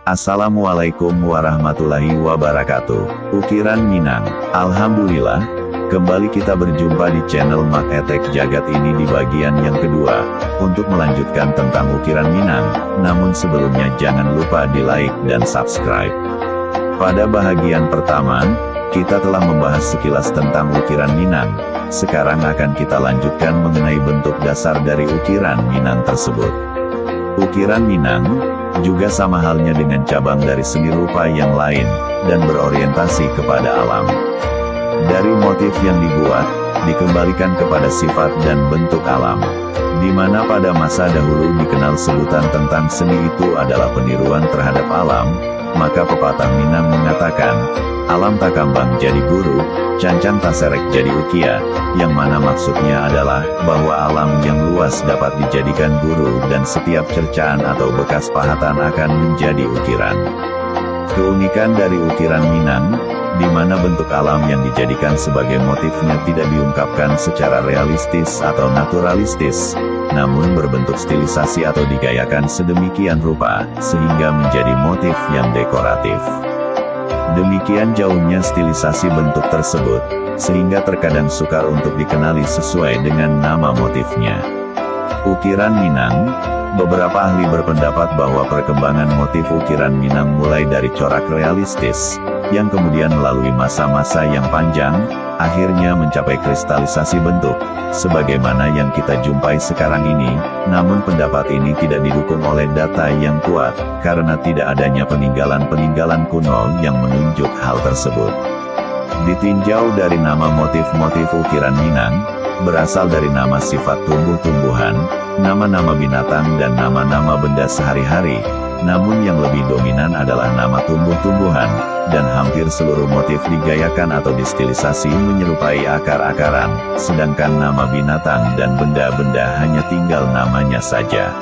Assalamualaikum warahmatullahi wabarakatuh. Ukiran Minang. Alhamdulillah, kembali kita berjumpa di channel Mak Etek Jagat ini di bagian yang kedua, untuk melanjutkan tentang ukiran Minang. Namun sebelumnya jangan lupa di like dan subscribe. Pada bahagian pertama, kita telah membahas sekilas tentang ukiran Minang. Sekarang akan kita lanjutkan mengenai bentuk dasar dari ukiran Minang tersebut. Ukiran Minang juga sama halnya dengan cabang dari seni rupa yang lain, dan berorientasi kepada alam. Dari motif yang dibuat, dikembalikan kepada sifat dan bentuk alam. Di mana pada masa dahulu dikenal sebutan tentang seni itu adalah peniruan terhadap alam, maka pepatah Minang mengatakan, alam tak kambang jadi guru, cancang tak serek jadi ukia, yang mana maksudnya adalah, bahwa alam yang luas dapat dijadikan guru dan setiap cercaan atau bekas pahatan akan menjadi ukiran. Keunikan dari ukiran Minang, di mana bentuk alam yang dijadikan sebagai motifnya tidak diungkapkan secara realistis atau naturalistis, namun berbentuk stilisasi atau digayakan sedemikian rupa, sehingga menjadi motif yang dekoratif. Demikian jauhnya stilisasi bentuk tersebut, sehingga terkadang sukar untuk dikenali sesuai dengan nama motifnya. Ukiran Minang, beberapa ahli berpendapat bahwa perkembangan motif ukiran Minang mulai dari corak realistis, yang kemudian melalui masa-masa yang panjang, akhirnya mencapai kristalisasi bentuk, sebagaimana yang kita jumpai sekarang ini. Namun pendapat ini tidak didukung oleh data yang kuat, karena tidak adanya peninggalan-peninggalan kuno yang menunjuk hal tersebut. Ditinjau dari nama motif-motif ukiran Minang, berasal dari nama sifat tumbuh-tumbuhan, nama-nama binatang dan nama-nama benda sehari-hari, namun yang lebih dominan adalah nama tumbuh-tumbuhan, dan hampir seluruh motif digayakan atau distilisasi menyerupai akar-akaran, sedangkan nama binatang dan benda-benda hanya tinggal namanya saja.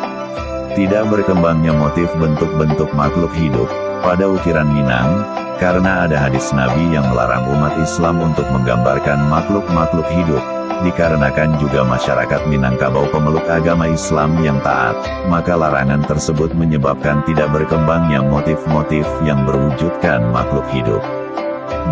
Tidak berkembangnya motif bentuk-bentuk makhluk hidup pada ukiran Minang, karena ada hadis Nabi yang melarang umat Islam untuk menggambarkan makhluk-makhluk hidup, dikarenakan juga masyarakat Minangkabau pemeluk agama Islam yang taat, maka larangan tersebut menyebabkan tidak berkembangnya motif-motif yang berwujudkan makhluk hidup.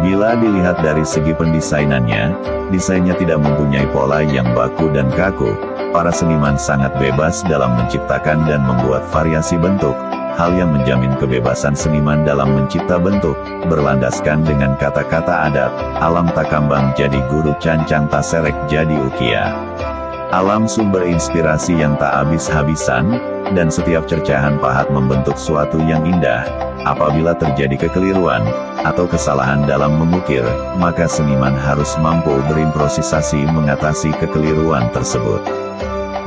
Bila dilihat dari segi pendesainannya, desainnya tidak mempunyai pola yang baku dan kaku. Para seniman sangat bebas dalam menciptakan dan membuat variasi bentuk, hal yang menjamin kebebasan seniman dalam mencipta bentuk, berlandaskan dengan kata-kata adat, alam tak kambang jadi guru, cancang tak serek jadi ukia. Alam sumber inspirasi yang tak habis-habisan, dan setiap cercahan pahat membentuk suatu yang indah. Apabila terjadi kekeliruan, atau kesalahan dalam mengukir, maka seniman harus mampu berimprovisasi mengatasi kekeliruan tersebut.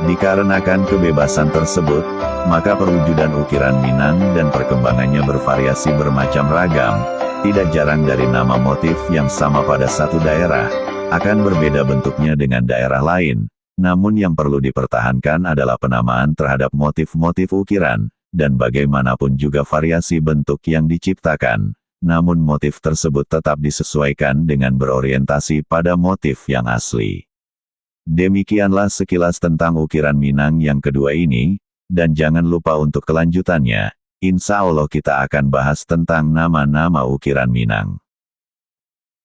Dikarenakan kebebasan tersebut, maka perwujudan ukiran Minang dan perkembangannya bervariasi bermacam ragam. Tidak jarang dari nama motif yang sama pada satu daerah, akan berbeda bentuknya dengan daerah lain. Namun yang perlu dipertahankan adalah penamaan terhadap motif-motif ukiran, dan bagaimanapun juga variasi bentuk yang diciptakan. Namun motif tersebut tetap disesuaikan dengan berorientasi pada motif yang asli. Demikianlah sekilas tentang ukiran Minang yang kedua ini, dan jangan lupa untuk kelanjutannya, insya Allah kita akan bahas tentang nama-nama ukiran Minang.